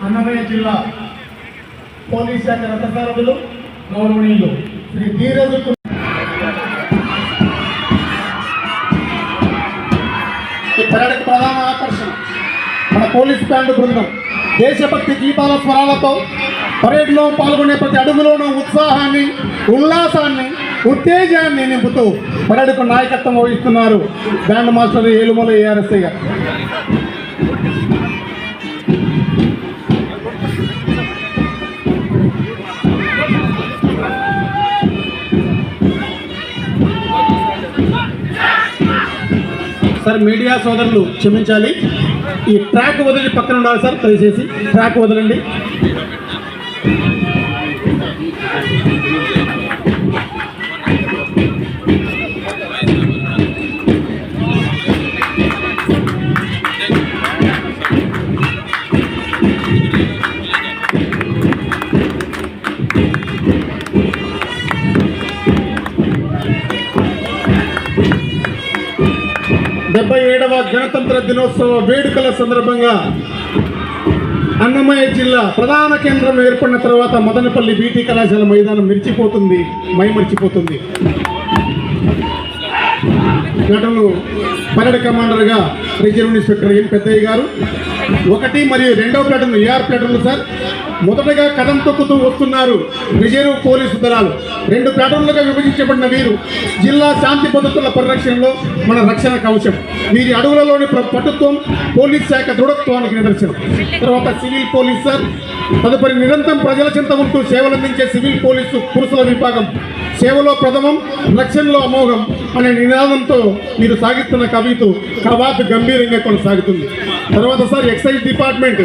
అన్నమయ్య జిల్లా పోలీస్ శాఖ రథసారథులు గౌరవనీయులు శ్రీ ధీరజ్ ఈ పర్యటన ప్రధాన ఆకర్షణ మన పోలీస్ బ్యాండ్ బృందం దేశభక్తి గీతాల స్వరాలతో పరేడ్లో పాల్గొనే ప్రతి అడుగులోనూ ఉత్సాహాన్ని, ఉల్లాసాన్ని, ఉత్తేజాన్ని నింపుతూ పరేడ్కు నాయకత్వం వహిస్తున్నారు బ్యాండ్ మాస్టర్ ఏలుమల ఏఆర్ఎస్ఐ గారు. సార్ మీడియా సోదరులు క్షమించాలి, ఈ ట్రాక్ వదిలి పక్కన ఉండాలి సార్, దయచేసి ట్రాక్ వదలండి. గణతంత్ర దినోత్సవ వేడుకల సందర్భంగా అన్నమయ్య జిల్లా ప్రధాన కేంద్రం ఏర్పడిన తర్వాత మదనపల్లి బీటీ కళాశాల మైదానం మైమరిచిపోతుంది. ఘటనలు పరేడ్ కమాండర్గా రిజర్వ్ ఇన్స్పెక్టర్ ఎం పెద్దయ్య గారు, 1 మరియు 2వ ప్లాటూన్ ఏఆర్ ప్లాటూన్లు సార్ మొదటగా కదం తొక్కుతూ వస్తున్నారు రిజర్వ్ పోలీసు దళాలు. 2 ప్లాటూన్లుగా విభజించబడిన వీరు జిల్లా శాంతి భద్రతల పరిరక్షణలో మన రక్షణ కవచం. వీరి అడుగులలోని పటుత్వం పోలీస్ శాఖ దృఢత్వానికి నిదర్శనం. తర్వాత సివిల్ పోలీస్ సార్, తదుపరి నిరంతరం ప్రజల చెంత ఉంటూ సేవలందించే సివిల్ పోలీసు పురుషుల విభాగం. సేవలో ప్రథమం, రక్షణలో అమోఘం అనే నినాదంతో మీరు సాగిస్తున్న కవాతు గంభీరంగా కొనసాగుతుంది. తర్వాత సార్ ఎక్సైజ్ డిపార్ట్మెంట్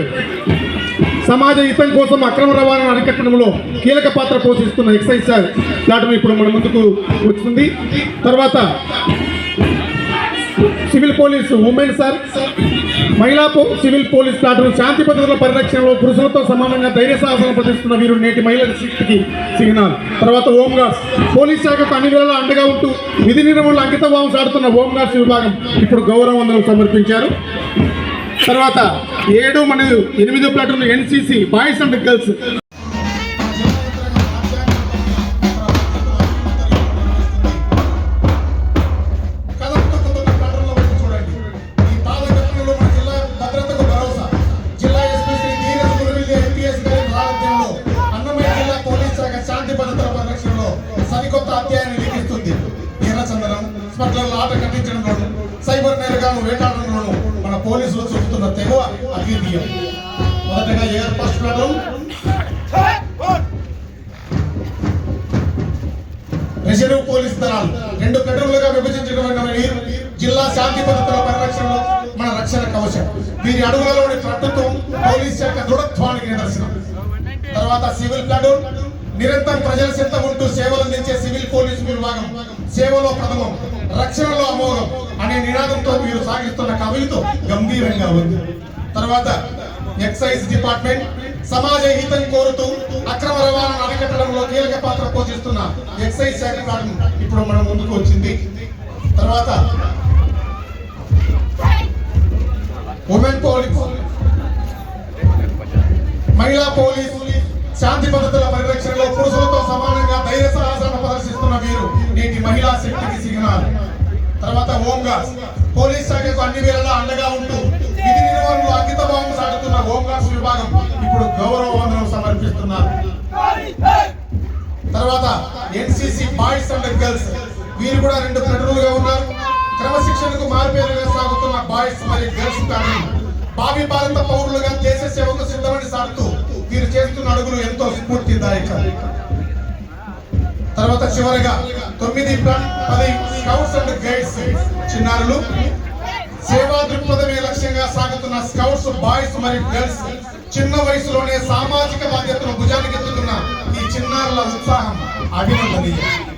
సమాజ హితం కోసం అక్రమ రవాణా అరికట్టడంలో కీలక పాత్ర పోషిస్తున్న ఎక్సైజ్ సార్ ప్లాటూన్ ఇప్పుడు మన ముందుకు వస్తుంది. తర్వాత సివిల్ పోలీసు ఉమెన్ సార్, మహిళా సివిల్ పోలీస్ ప్లాటూన్ శాంతి భద్రతల పరిరక్షణలో పురుషులతో సమానంగా ధైర్య సాహసాలను ప్రదర్శిస్తున్న వీరు నేటి మహిళల శక్తికి సిగ్నల్. తర్వాత హోంగార్డ్స్ పోలీస్ శాఖకు అన్ని వేళలా అండగా ఉంటూ విధి నిర్వహణలో అంకిత భావం సాడుతున్న హోంగార్డ్స్ విభాగం ఇప్పుడు గౌరవ వందనం సమర్పించారు. తర్వాత 7 మరియు 8వ platoon NCC boys and girls. ఆట కట్టించడంలోను, సైబర్ నేరగాను వేటాడడంలోను మన పోలీసులు చూపుతున్న తెగువ అద్వితీయం. మొదటగా AR first platoon reserve police దళాలు 2 ప్లాటూన్లుగా విభజించడం వీరు జిల్లా శాంతి భద్రతల పరిరక్షణలో మన రక్షణ కవచం. వీరి అడుగులలోని పట్టుత్వం పోలీస్ శాఖ దృఢత్వానికి నిదర్శనం. తర్వాత సివిల్ ప్లాటూన్ నిరంతరం ప్రజల చెంత ఉంటూ సేవలందించే సివిల్ పోలీసు విభాగం. సేవలో ప్రథమం, రక్షణలో అమోఘం అనే నినాదంతో మీరు సాగిస్తున్న కవితో గంభీరంగా ఉంది. తర్వాత ఎక్సైజ్ డిపార్ట్మెంట్ సమాజ హితం కోరుతూ అక్రమ రవాణాను అరికట్టడంలో కీలక పాత్ర పోషిస్తున్న ఎక్సైజ్ శాఖ ప్లాటూన్ ఇప్పుడు మన ముందుకు వచ్చింది. తర్వాత ఉమెన్ పోలీస్, మహిళా పోలీస్ శాంతి భద్రతల పరిరక్షణలో పురుషులతో సమానంగా ధైర్య సాహసాలను ప్రదర్శిస్తున్న వీరు నేటి మహిళా శక్తికి సిగ్నల్. తర్వాత హోంగార్డ్స్ పోలీస్ శాఖకు అన్ని వేళలా అండగా ఉంటూ విధి నిర్వహణలో అంకిత భావం సాగుతున్న హోంగార్డ్స్ విభాగం ఇప్పుడు గౌరవ వందనం సమర్పిస్తున్నారు. తర్వాత ఎన్సీసీ బాయ్స్ అండ్ గర్ల్స్ వీరు కూడా 2 ప్లాటూన్లుగా ఉన్నారు. క్రమశిక్షణకు మారుపేరుగా సాగుతున్న బాయ్స్ మరియు గర్ల్స్ ప్లాటూన్ భావి భారత పౌరులుగా దేశ సేవకు సిద్ధమని సాగుతూ వీరు చేస్తున్న అడుగులు ఎంతో స్ఫూర్తిదాయకం. తర్వాత చివరగా 9-10 స్కౌట్స్ అండ్ గైడ్స్ చిన్నారులు సేవా దృక్పథమే లక్ష్యంగా సాగుతున్న స్కౌట్స్ బాయ్స్ మరియు గర్ల్స్ చిన్న వయసులోనే సామాజిక బాధ్యతను భుజానికి ఎత్తుతున్న ఈ చిన్నారుల ఉత్సాహం అభినందనీయం.